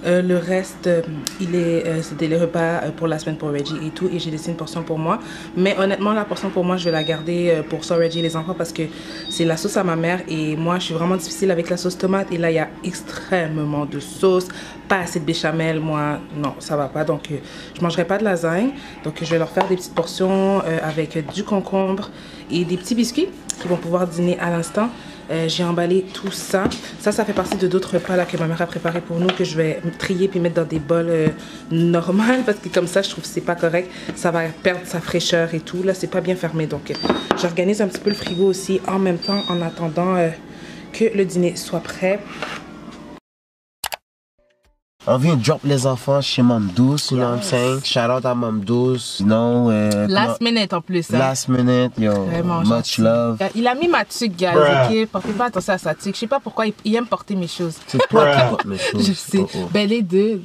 Speaker 1: Le reste, c'était les repas pour la semaine pour Reggie et tout. Et j'ai laissé une portion pour moi. Mais honnêtement, la portion pour moi, je vais la garder pour ça, Reggie et les enfants parce que c'est la sauce à ma mère. Et moi, je suis vraiment difficile avec la sauce tomate. Et là, il y a extrêmement de sauce. Pas assez de béchamel. Moi, non, ça va pas. Donc, je mangerai pas de lasagne. Donc, je vais leur faire des petites portions avec du concombre et des petits biscuits qui vont pouvoir dîner à l'instant. J'ai emballé tout ça. Ça fait partie de d'autres repas là, que ma mère a préparé pour nous, que je vais trier puis mettre dans des bols normales parce que comme ça, je trouve que c'est pas correct. Ça va perdre sa fraîcheur et tout. Là, c'est pas bien fermé. Donc, j'organise un petit peu le frigo aussi en même temps en attendant que le dîner soit prêt.
Speaker 2: On vient drop les enfants chez Mame Douce, you know what I'm saying? Shout out à Mame Douce, you know.
Speaker 1: Last minute en plus. Hein.
Speaker 2: Last minute, yo.
Speaker 1: Vraiment
Speaker 2: much
Speaker 1: gentil.
Speaker 2: love.
Speaker 1: Il a mis ma tuque, guys, ok? Portez pas attention à sa tuque. Je sais pas pourquoi il aime porter mes choses.
Speaker 2: C'est toi qui portes mes choses.
Speaker 1: Je sais. Ben les deux.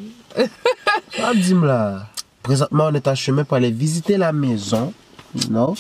Speaker 2: Ah, dis-moi là. Présentement, on est en chemin pour aller visiter la maison, you know.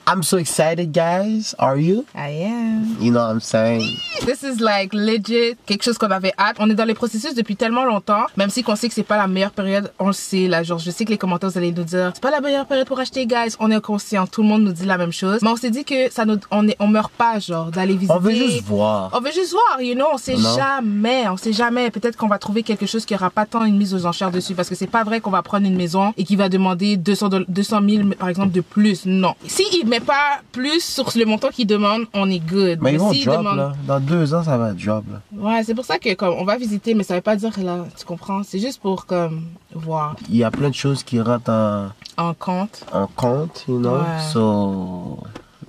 Speaker 2: I'm so excited, guys. Are you?
Speaker 1: I am.
Speaker 2: You know what I'm saying?
Speaker 1: This is like legit quelque chose qu'on avait hâte. On est dans les processus depuis tellement longtemps, même si on sait que c'est pas la meilleure période, on le sait là. Genre, je sais que les commentaires vous allez nous dire c'est pas la meilleure période pour acheter, guys. On est conscient, tout le monde nous dit la même chose. Mais on s'est dit que ça nous, on meurt pas genre d'aller visiter.
Speaker 2: On veut juste voir.
Speaker 1: On veut juste voir, you know. On sait jamais, on sait jamais. Peut-être qu'on va trouver quelque chose qui aura pas tant une mise aux enchères dessus, parce que c'est pas vrai qu'on va prendre une maison et qui va demander 200 000 par exemple de plus. Non. Si ils met pas plus sur le montant qu'ils demandent, on est good.
Speaker 2: Mais ils vont
Speaker 1: s'ils
Speaker 2: drop,
Speaker 1: demandent-
Speaker 2: là. Dans 2 ans, ça va drop, là.
Speaker 1: Ouais, c'est pour ça que comme on va visiter, mais ça veut pas dire là, tu comprends? C'est juste pour comme voir
Speaker 2: Il y a plein de choses qui rentrent
Speaker 1: en compte.
Speaker 2: en compte, you know.
Speaker 1: Ouais.
Speaker 2: So,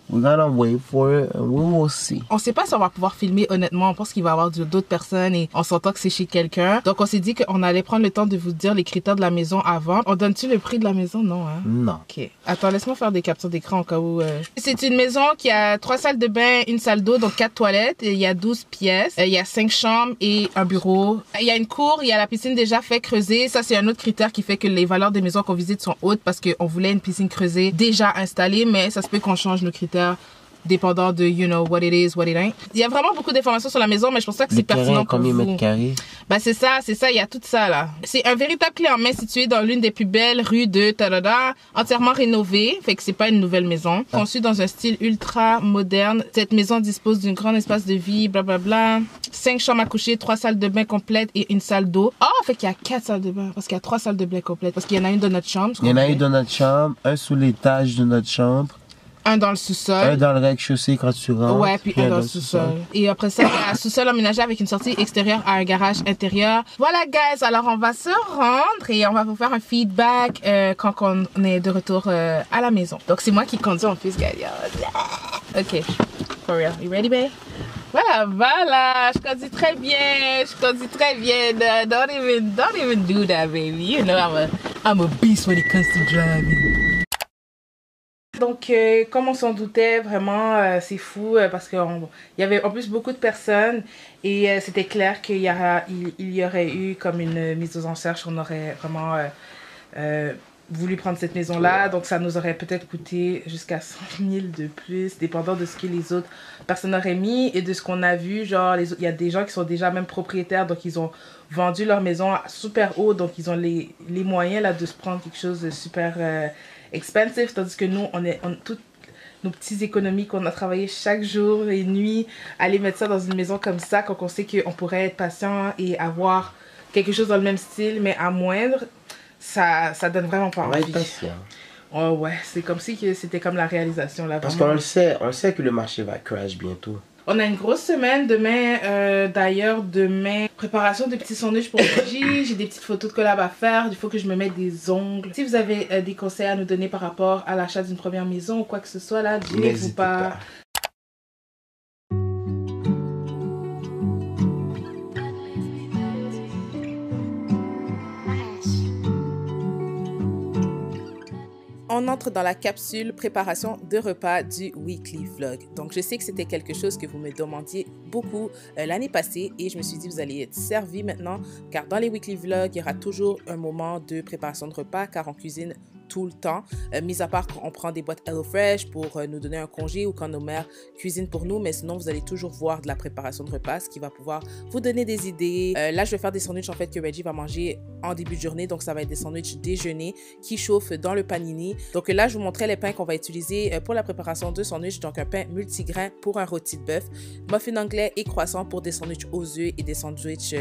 Speaker 2: we gotta wait for it and we will see.
Speaker 1: On sait pas si on va pouvoir filmer honnêtement, on pense qu'il va y avoir d'autres personnes et on s'entend que c'est chez quelqu'un. Donc on s'est dit qu'on allait prendre le temps de vous dire les critères de la maison avant. On donne-tu le prix de la maison? Non, hein?
Speaker 2: Non.
Speaker 1: Ok. Attends, laisse-moi faire des captures d'écran au cas où. C'est une maison qui a 3 salles de bain, une salle d'eau, donc 4 toilettes. Il y a 12 pièces. Il y a 5 chambres et un bureau. Il y a une cour, il y a la piscine déjà fait creuser. Ça, c'est un autre critère qui fait que les valeurs des maisons qu'on visite sont hautes parce qu'on voulait une piscine creusée déjà installée, mais ça se peut qu'on change nos critères dépendant de, you know, what it is, what it ain't. Il y a vraiment beaucoup d'informations sur la maison, mais je pense pas que
Speaker 2: Le
Speaker 1: c'est
Speaker 2: terrain,
Speaker 1: pertinent pour
Speaker 2: combien de
Speaker 1: vous.
Speaker 2: mètres carrés?
Speaker 1: Ben c'est ça, il y a tout ça là. C'est un véritable clé en main situé dans l'une des plus belles rues de Tarada, entièrement rénovée, fait que c'est pas une nouvelle maison. Conçue dans un style ultra moderne, cette maison dispose d'un grand espace de vie, blablabla. 5 chambres à coucher, 3 salles de bain complètes et une salle d'eau. Oh, fait qu'il y a 4 salles de bain, parce qu'il y a 3 salles de bain complètes, parce qu'il y en a une dans notre chambre.
Speaker 2: Il y en a une dans notre chambre, un sous l'étage de notre chambre,
Speaker 1: Un dans le
Speaker 2: un
Speaker 1: sous-sol.
Speaker 2: dans le rez-de-chaussée quand tu rentres.
Speaker 1: Ouais, puis un dans le sous-sol. Et après ça, il y a un sous-sol aménagé avec une sortie extérieure à un garage intérieur. Voilà, guys. Alors, on va se rendre et on va vous faire un feedback quand on est de retour à la maison. Donc, c'est moi qui conduis en plus, guys. OK. For real. You ready, babe? Voilà. Je conduis très bien. Don't even do that, baby. You know, I'm a beast when it comes to driving. Donc, comme on s'en doutait, vraiment, c'est fou parce qu'il y avait en plus beaucoup de personnes et c'était clair qu'il y aurait eu comme une mise aux enchères. On aurait vraiment voulu prendre cette maison-là. Donc, ça nous aurait peut-être coûté jusqu'à 100 000 de plus, dépendant de ce que les autres personnes auraient mis et de ce qu'on a vu. Genre, il y a des gens qui sont déjà même propriétaires, donc ils ont vendu leur maison super haut. Donc, ils ont les moyens là, de se prendre quelque chose de super expensive, tandis que nous, on toutes nos petites économies qu'on a travaillé chaque jour et nuit, aller mettre ça dans une maison comme ça, quand on sait qu'on pourrait être patient et avoir quelque chose dans le même style, mais à moindre, ça donne vraiment pas
Speaker 2: On va être
Speaker 1: envie.
Speaker 2: patient.
Speaker 1: Oh ouais, c'est comme si c'était comme la réalisation là.
Speaker 2: Parce
Speaker 1: vraiment.
Speaker 2: on le sait que le marché va crash bientôt.
Speaker 1: On a une grosse semaine demain, d'ailleurs demain, préparation des petits sandwichs pour J. J'ai des petites photos de collab à faire, il faut que je me mette des ongles. Si vous avez des conseils à nous donner par rapport à l'achat d'une première maison ou quoi que ce soit là, dites-vous
Speaker 2: N'hésitez
Speaker 1: pas.
Speaker 2: pas.
Speaker 1: On entre dans la capsule préparation de repas du Weekly Vlog. Donc, je sais que c'était quelque chose que vous me demandiez beaucoup l'année passée et je me suis dit, vous allez être servis maintenant car dans les Weekly Vlogs, il y aura toujours un moment de préparation de repas car on cuisine tout le temps, mis à part quand on prend des boîtes HelloFresh pour nous donner un congé ou quand nos mères cuisinent pour nous, mais sinon vous allez toujours voir de la préparation de repas, ce qui va pouvoir vous donner des idées. Là, je vais faire des sandwichs en fait que Reggie va manger en début de journée, donc ça va être des sandwichs déjeuner qui chauffent dans le panini. Donc là, je vous montrais les pains qu'on va utiliser pour la préparation de sandwichs, donc un pain multigrain pour un rôti de bœuf, muffin anglais et croissant pour des sandwichs aux œufs et des sandwichs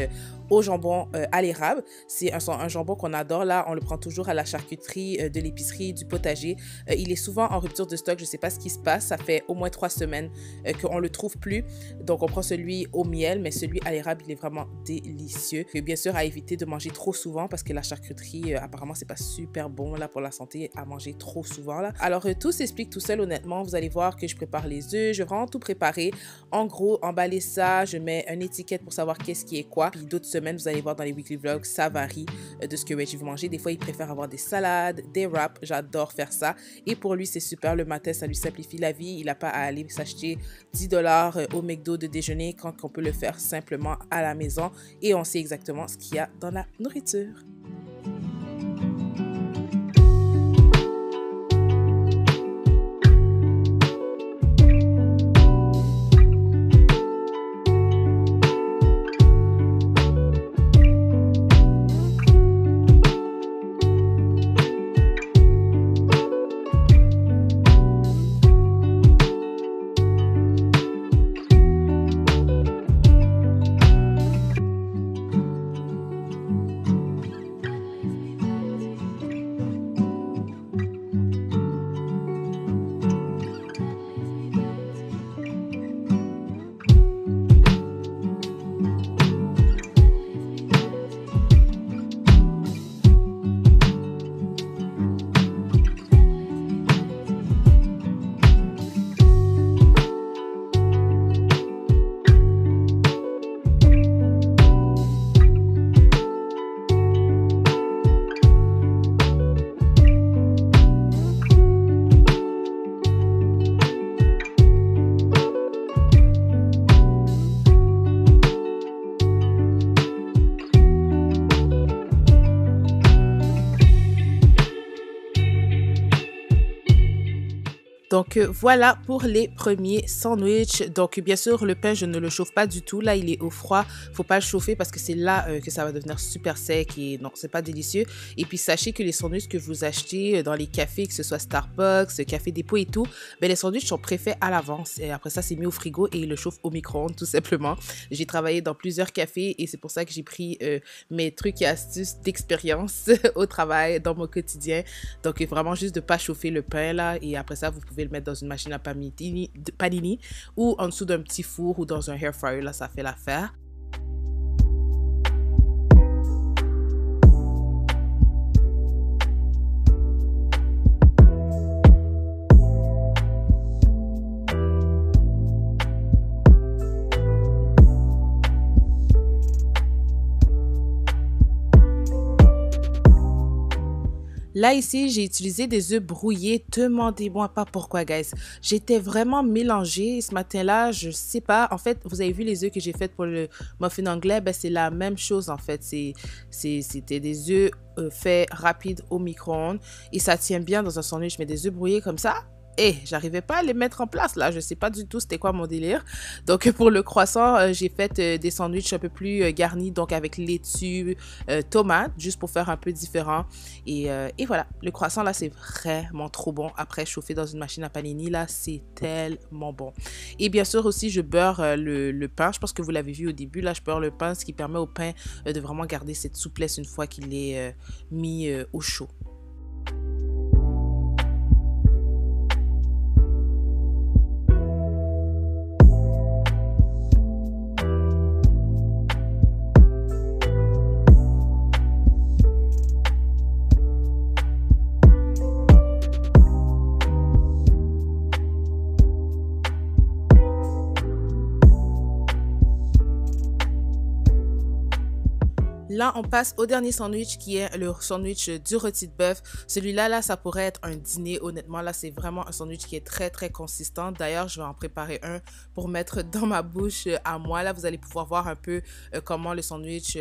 Speaker 1: au jambon à l'érable. C'est un jambon qu'on adore là, on le prend toujours à la charcuterie de l'épicerie, du potager. Il est souvent en rupture de stock, je sais pas ce qui se passe, ça fait au moins 3 semaines qu'on le trouve plus. Donc on prend celui au miel, mais celui à l'érable, il est vraiment délicieux. Et bien sûr, à éviter de manger trop souvent parce que la charcuterie, apparemment, c'est pas super bon là pour la santé à manger trop souvent là. Alors tout s'explique tout seul honnêtement, vous allez voir que je prépare les œufs, je vais vraiment tout préparer. En gros, emballer ça, je mets une étiquette pour savoir qu'est-ce qui est quoi. Puis d'autres semaines, vous allez voir dans les weekly vlogs, ça varie de ce que Reggie veut manger. Des fois, il préfère avoir des salades, des wraps. J'adore faire ça. Et pour lui, c'est super. Le matin, ça lui simplifie la vie. Il n'a pas à aller s'acheter 10 $ au McDo de déjeuner quand on peut le faire simplement à la maison. Et on sait exactement ce qu'il y a dans la nourriture. Donc voilà pour les premiers sandwichs. Donc bien sûr, le pain, je ne le chauffe pas du tout. Là, il est au froid. Faut pas le chauffer parce que c'est là que ça va devenir super sec et non, c'est pas délicieux. Et puis sachez que les sandwichs que vous achetez dans les cafés, que ce soit Starbucks, Café Dépôt et tout, ben les sandwichs sont préfaits à l'avance. Et après ça, c'est mis au frigo et ils le chauffent au micro-ondes tout simplement. J'ai travaillé dans plusieurs cafés et c'est pour ça que j'ai pris mes trucs et astuces d'expérience au travail, dans mon quotidien. Donc vraiment juste de pas chauffer le pain là et après ça, vous pouvez le mettre dans une machine à panini ou en dessous d'un petit four ou dans un air fryer, là ça fait l'affaire. Là, ici, j'ai utilisé des œufs brouillés. Demandez-moi pas pourquoi, guys. J'étais vraiment mélangée ce matin-là. Je sais pas. En fait, vous avez vu les œufs que j'ai faits pour le muffin anglais? Ben, c'est la même chose, en fait. C'était des œufs faits rapides au micro-ondes. Et ça tient bien dans un sandwich. Mais des œufs brouillés comme ça? J'arrivais pas à les mettre en place là, je sais pas du tout c'était quoi mon délire. Donc pour le croissant, j'ai fait des sandwichs un peu plus garnis, donc avec laitue, tomate, juste pour faire un peu différent. Et voilà, le croissant là c'est vraiment trop bon. Après chauffé dans une machine à panini là, c'est tellement bon. Et bien sûr aussi je beurre le pain, je pense que vous l'avez vu au début là, je beurre le pain, ce qui permet au pain de vraiment garder cette souplesse une fois qu'il est mis au chaud. Là, on passe au dernier sandwich qui est le sandwich du rôti de bœuf. Celui-là, là, ça pourrait être un dîner. Honnêtement, là, c'est vraiment un sandwich qui est très, très consistant. D'ailleurs, je vais en préparer un pour mettre dans ma bouche à moi. Là, vous allez pouvoir voir un peu comment le sandwich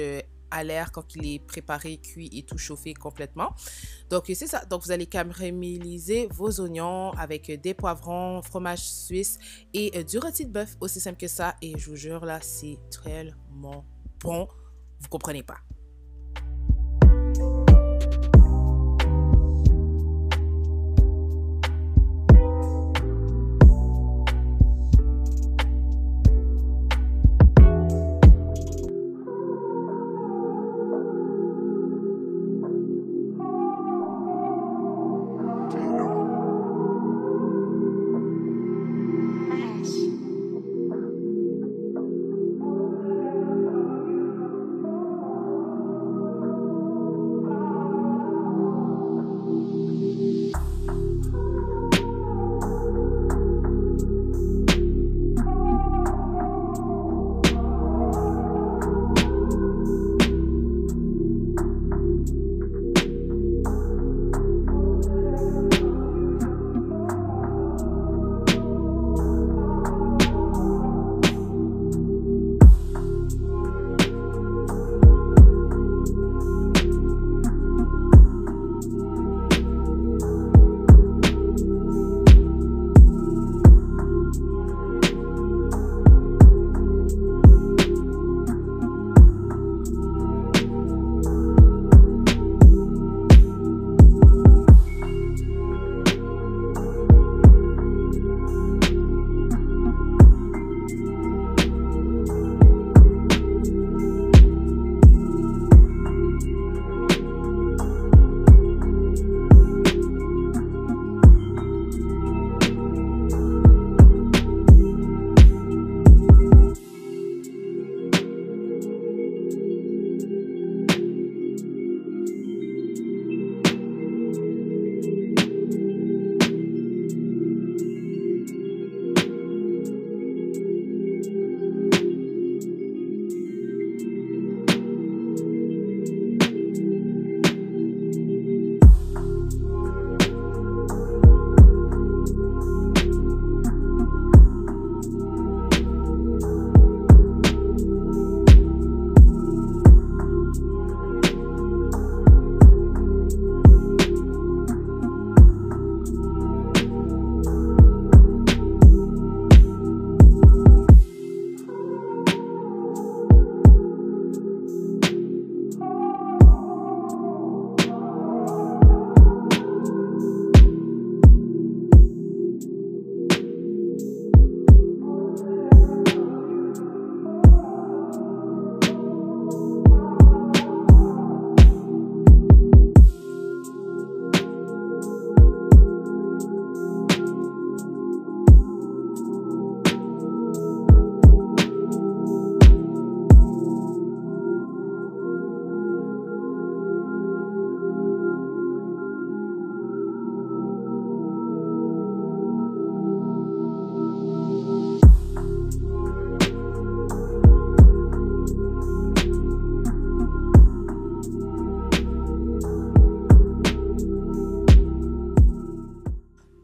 Speaker 1: à l'air quand il est préparé, cuit et tout chauffé complètement. Donc, c'est ça. Donc, vous allez caraméliser vos oignons avec des poivrons, fromage suisse et du rôti de bœuf. Aussi simple que ça. Et je vous jure, là, c'est tellement bon. Vous comprenez pas.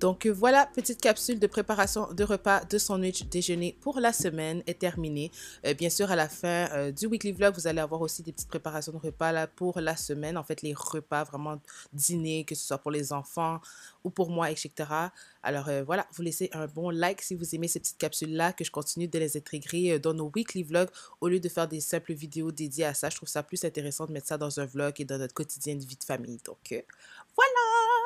Speaker 1: Donc voilà, petite capsule de préparation de repas de sandwich déjeuner pour la semaine est terminée. Bien sûr, à la fin du weekly vlog, vous allez avoir aussi des petites préparations de repas là pour la semaine. En fait, les repas vraiment dîner, que ce soit pour les enfants ou pour moi, etc. Alors voilà, vous laissez un bon like si vous aimez ces petites capsules-là, que je continue de les intégrer dans nos weekly vlogs au lieu de faire des simples vidéos dédiées à ça. Je trouve ça plus intéressant de mettre ça dans un vlog et dans notre quotidien de vie de famille. Donc voilà!